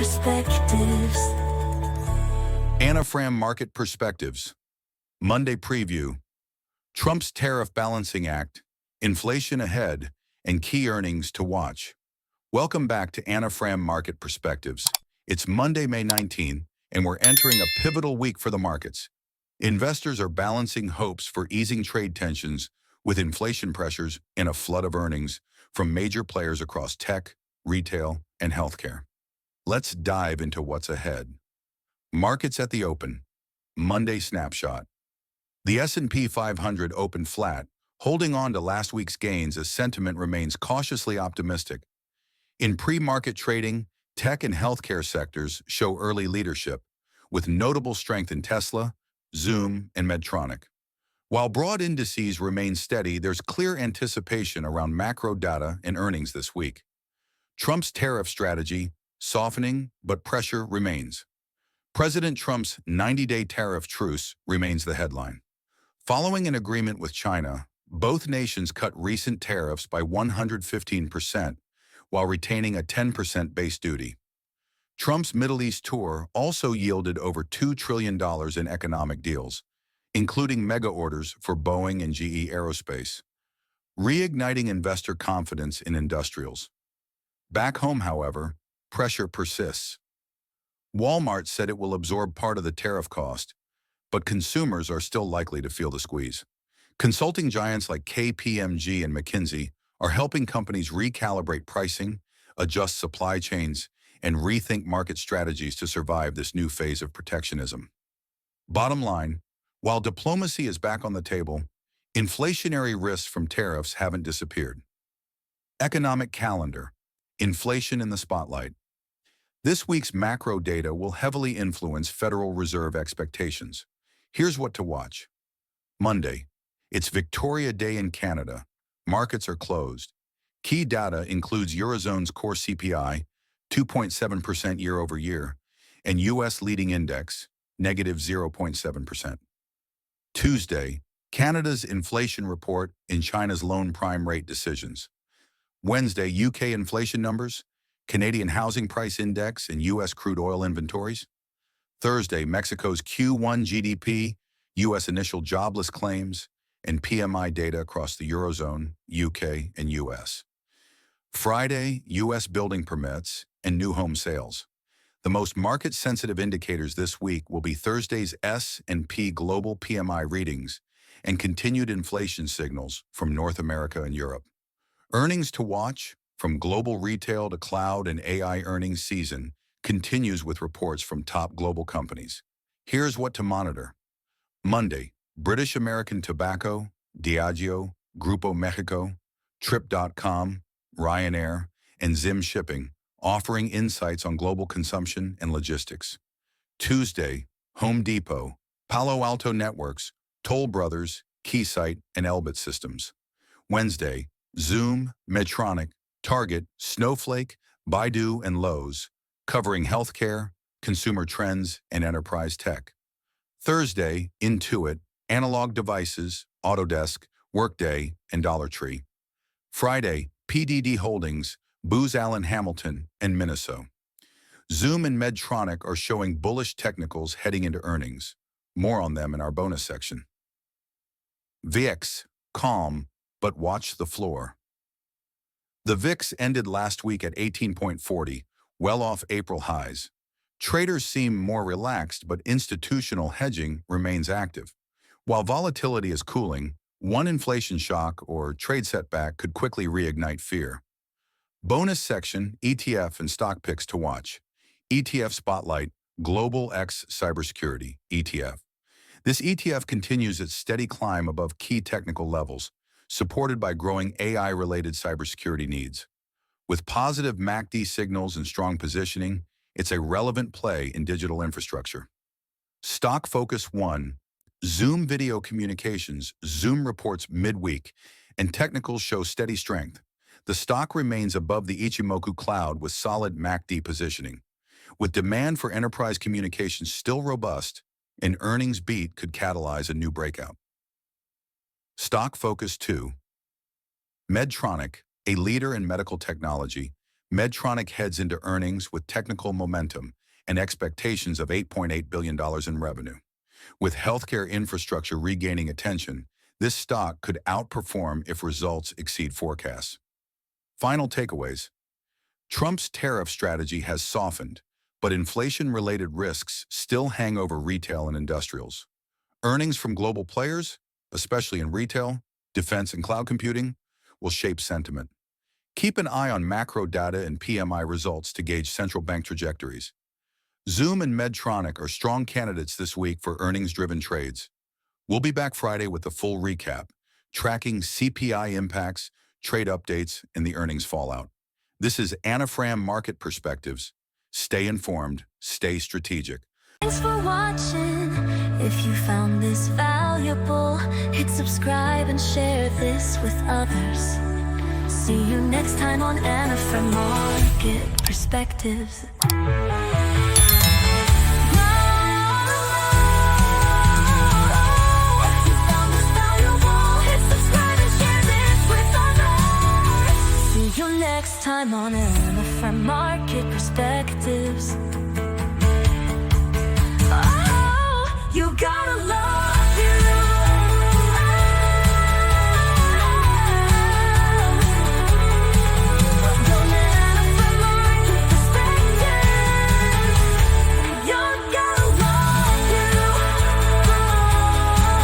Perspectives. Anafram Market Perspectives. Monday Preview. Trump's Tariff Balancing Act, Inflation Ahead, and Key Earnings to Watch. Welcome back to Anafram Market Perspectives. It's Monday, May 19th, and we're entering a pivotal week for the markets. Investors are balancing hopes for easing trade tensions with inflation pressures and a flood of earnings from major players across tech, retail, and healthcare. Let's dive into what's ahead. Markets at the open. Monday snapshot. The S&P 500 opened flat, holding on to last week's gains as sentiment remains cautiously optimistic. In pre-market trading, tech and healthcare sectors show early leadership, with notable strength in Tesla, Zoom, and Medtronic. While broad indices remain steady, there's clear anticipation around macro data and earnings this week. Trump's tariff strategy, softening, but pressure remains. President Trump's 90-day tariff truce remains the headline. Following an agreement with China, both nations cut recent tariffs by 115%, while retaining a 10% base duty. Trump's Middle East tour also yielded over $2 trillion in economic deals, including mega orders for Boeing and GE Aerospace, reigniting investor confidence in industrials. Back home, however, pressure persists. Walmart said it will absorb part of the tariff cost, but consumers are still likely to feel the squeeze. Consulting giants like KPMG and McKinsey are helping companies recalibrate pricing, adjust supply chains, and rethink market strategies to survive this new phase of protectionism. Bottom line, while diplomacy is back on the table, inflationary risks from tariffs haven't disappeared. Economic calendar. Inflation in the spotlight. This week's macro data will heavily influence Federal Reserve expectations. Here's what to watch. Monday. It's Victoria Day in Canada. Markets are closed. Key data includes Eurozone's core CPI, 2.7% year over year, and U.S. leading index, negative 0.7%. Tuesday. Canada's inflation report and China's loan prime rate decisions. Wednesday, UK inflation numbers, Canadian housing price index, and U.S. crude oil inventories. Thursday, Mexico's Q1 GDP, U.S. initial jobless claims, and PMI data across the Eurozone, UK, and U.S. Friday, U.S. building permits and new home sales. The most market-sensitive indicators this week will be Thursday's S&P Global PMI readings and continued inflation signals from North America and Europe. Earnings to watch, from global retail to cloud and AI earnings season, continues with reports from top global companies. Here's what to monitor. Monday, British American Tobacco, Diageo, Grupo Mexico, Trip.com, Ryanair, and Zim Shipping, offering insights on global consumption and logistics. Tuesday, Home Depot, Palo Alto Networks, Toll Brothers, Keysight, and Elbit Systems. Wednesday, Zoom, Medtronic, Target, Snowflake, Baidu, and Lowe's, covering healthcare, consumer trends, and enterprise tech. Thursday, Intuit, Analog Devices, Autodesk, Workday, and Dollar Tree. Friday, PDD Holdings, Booz Allen Hamilton, and Miniso. Zoom and Medtronic are showing bullish technicals heading into earnings. More on them in our bonus section. VIX, calm, but watch the floor. The VIX ended last week at 18.40, well off April highs. Traders seem more relaxed, but institutional hedging remains active. While volatility is cooling, one inflation shock or trade setback could quickly reignite fear. Bonus section, ETF and stock picks to watch. ETF Spotlight, Global X Cybersecurity, ETF. This ETF continues its steady climb above key technical levels, supported by growing AI-related cybersecurity needs. With positive MACD signals and strong positioning, it's a relevant play in digital infrastructure. Stock Focus 1, Zoom Video Communications. Zoom reports midweek, and technicals show steady strength. The stock remains above the Ichimoku cloud with solid MACD positioning. With demand for enterprise communications still robust, an earnings beat could catalyze a new breakout. Stock Focus 2, Medtronic, a leader in medical technology, Medtronic heads into earnings with technical momentum and expectations of $8.8 billion in revenue. With healthcare infrastructure regaining attention, this stock could outperform if results exceed forecasts. Final takeaways. Trump's tariff strategy has softened, but inflation-related risks still hang over retail and industrials. Earnings from global players, especially in retail, defense, and cloud computing, will shape sentiment. Keep an eye on macro data and PMI results to gauge central bank trajectories. Zoom and Medtronic are strong candidates this week for earnings-driven trades. We'll be back Friday with a full recap, tracking CPI impacts, trade updates, and the earnings fallout. This is Anafram Market Perspectives. Stay informed, stay strategic. Thanks for watching. If you found this valuable, hit subscribe and share this with others. See you next time on Anafram Market Perspectives.